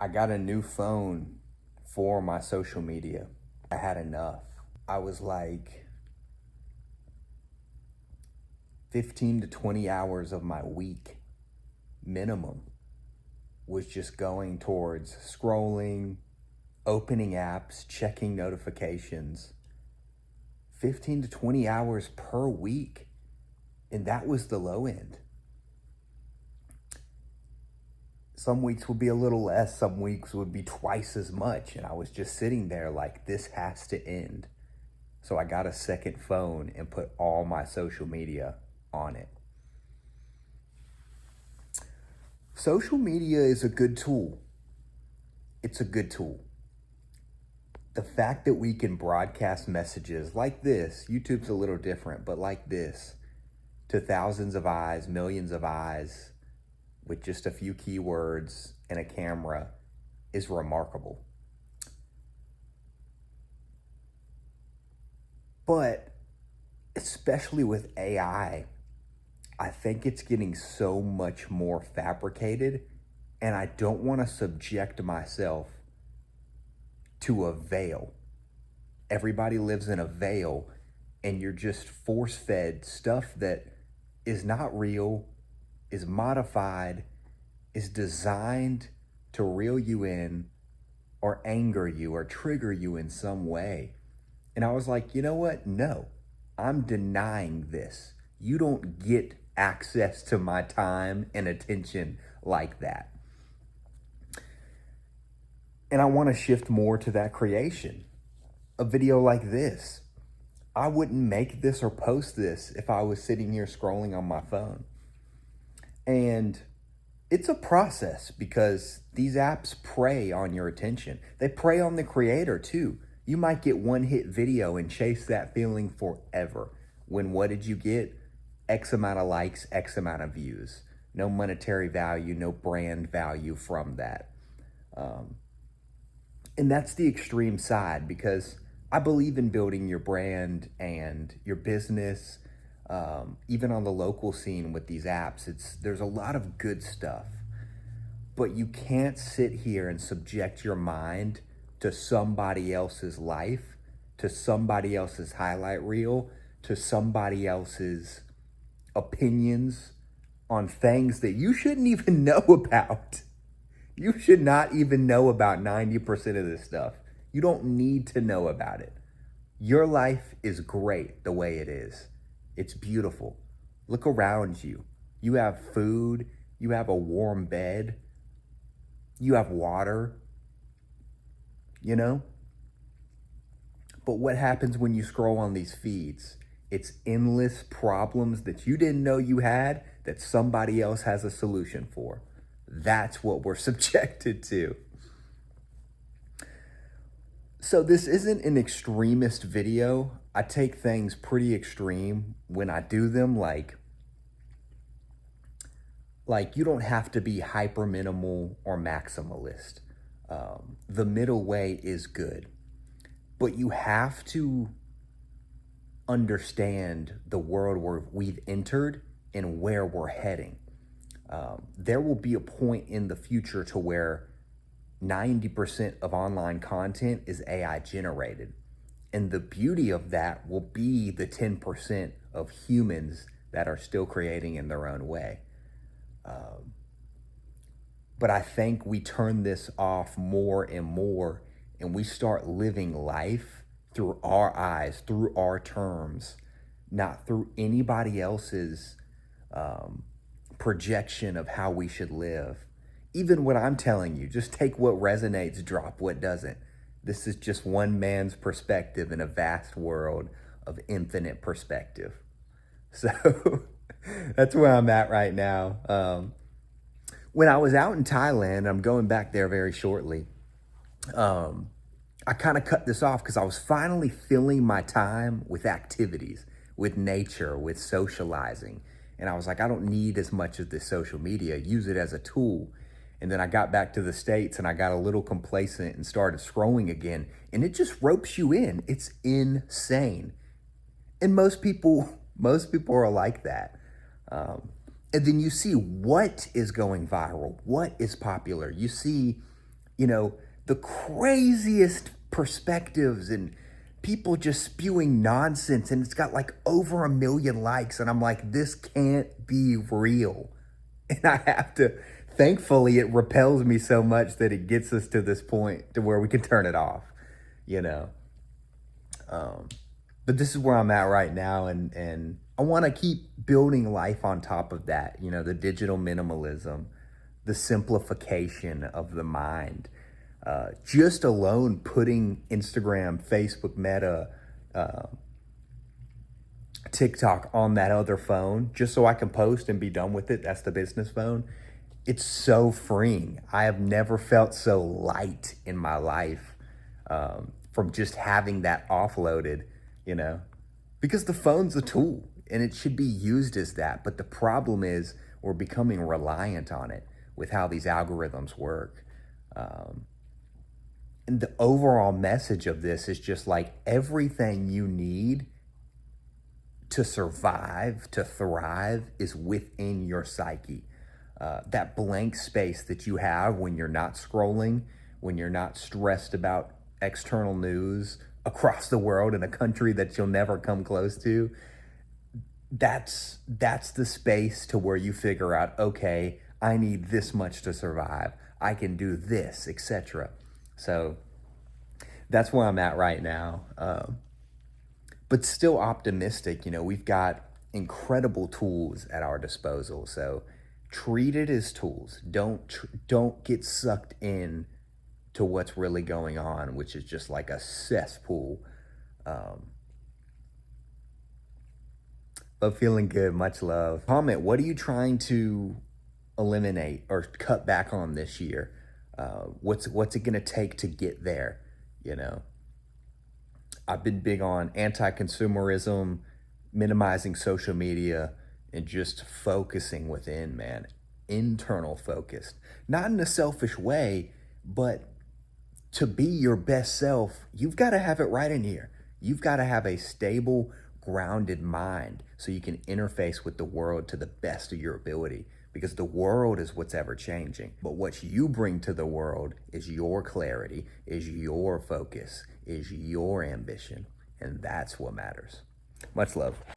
I got a new phone for my social media. I had enough. I was like 15 to 20 hours of my week minimum was just going towards scrolling, opening apps, checking notifications. 15 to 20 hours per week. And that was the low end. Some weeks would be a little less, some weeks would be twice as much. And I was just sitting there like, this has to end. So I got a second phone and put all my social media on it. Social media is a good tool. It's a good tool. The fact that we can broadcast messages like this, YouTube's a little different, but like this, to thousands of eyes, millions of eyes, with just a few keywords and a camera is remarkable. But especially with AI, I think it's getting so much more fabricated, and I don't want to subject myself to a veil. Everybody lives in a veil, and you're just force-fed stuff that is not real, is modified, is designed to reel you in or anger you or trigger you in some way. And I was like, you know what? No, I'm denying this. You don't get access to my time and attention like that. And I want to shift more to that creation. A video like this, I wouldn't make this or post this if I was sitting here scrolling on my phone. And it's a process because these apps prey on your attention. They prey on the creator too. You might get one hit video and chase that feeling forever. When what did you get? X amount of likes, X amount of views. No monetary value, no brand value from that. And that's the extreme side because I believe in building your brand and your business. Even on the local scene with these apps, there's a lot of good stuff. But you can't sit here and subject your mind to somebody else's life, to somebody else's highlight reel, to somebody else's opinions on things that you shouldn't even know about. You should not even know about 90% of this stuff. You don't need to know about it. Your life is great the way it is. It's beautiful. Look around you. You have food. You have a warm bed. You have water. You know? But what happens when you scroll on these feeds? It's endless problems that you didn't know you had that somebody else has a solution for. That's what we're subjected to. So this isn't an extremist video. I take things pretty extreme when I do them, like you don't have to be hyper minimal or maximalist. The middle way is good, but you have to understand the world where we've entered and where we're heading. There will be a point in the future to where 90% of online content is AI generated. And the beauty of that will be the 10% of humans that are still creating in their own way. But I think we turn this off more and more, and we start living life through our eyes, through our terms, not through anybody else's projection of how we should live. Even what I'm telling you, just take what resonates, drop what doesn't. This is just one man's perspective in a vast world of infinite perspective. So that's where I'm at right now. When I was out in Thailand, I'm going back there very shortly. I kind of cut this off because I was finally filling my time with activities, with nature, with socializing. And I was like, I don't need as much of this social media, use it as a tool. And then I got back to the States and I got a little complacent and started scrolling again. And it just ropes you in. It's insane. And most people are like that. And then you see what is going viral, what is popular. You see you know, the craziest perspectives and people just spewing nonsense, and it's got like over 1 million likes, and I'm like, this can't be real. And I have to, thankfully, it repels me so much that it gets us to this point to where we can turn it off, you know. Um, but this is where I'm at right now, and I want to keep building life on top of that. You know, the digital minimalism, the simplification of the mind. Just alone putting Instagram, Facebook, Meta, uh, TikTok on that other phone just so I can post and be done with it. That's the business phone. It's so freeing. I have never felt so light in my life, from just having that offloaded, you know, because the phone's a tool and it should be used as that. But the problem is we're becoming reliant on it with how these algorithms work. Um, and the overall message of this is just like everything you need to survive, to thrive, is within your psyche. That blank space that you have when you're not scrolling, when you're not stressed about external news across the world in a country that you'll never come close to, that's the space to where you figure out, okay, I need this much to survive. I can do this, etc. So that's where I'm at right now. But still optimistic. You know, we've got incredible tools at our disposal. So treat it as tools. Don't get sucked in to what's really going on, which is just like a cesspool. Um, but feeling good. Much love. Comment. What are you trying to eliminate or cut back on this year? What's it going to take to get there? You know. I've been big on anti-consumerism, minimizing social media, and just focusing within, man. Internal focused. Not in a selfish way, but to be your best self, you've got to have it right in here. You've got to have a stable, grounded mind so you can interface with the world to the best of your ability, because the world is what's ever changing. But what you bring to the world is your clarity, is your focus, is your ambition. And that's what matters. Much love.